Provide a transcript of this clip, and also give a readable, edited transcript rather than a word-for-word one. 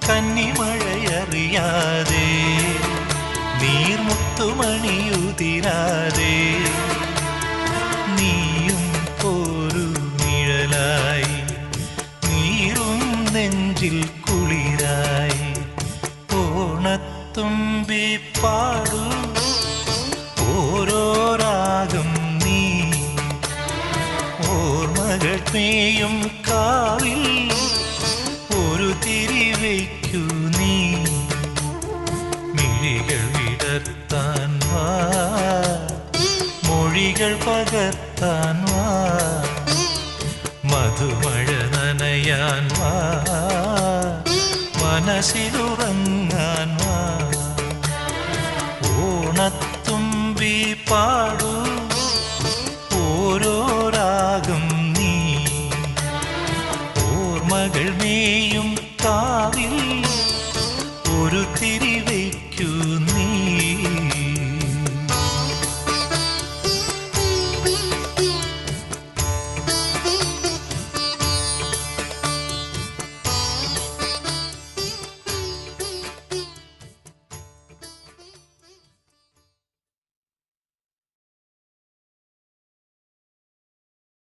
കന്നിമഴയറിയാതെ നീർമുത്തുമണിയുതിരാതെ നീയും ഒരു നിഴലായി നീറും നെഞ്ചിൽ കുളിരായി ഓണത്തുമ്പി പാടൂ ഓരോ രാഗം നീ ഓർമ്മകൾ മേയും കാവിൽ ഒരു തിരിവയ്ക്കു നീ മിഴികൾ വിടർത്താൻ വാ മൊഴികൾ പകർത്താൻ വാ മധുമഴ നനയാൻ വാ മനസ്സിലുറങ്ങാൻ വാ ഓണത്തുമ്പി പാടൂ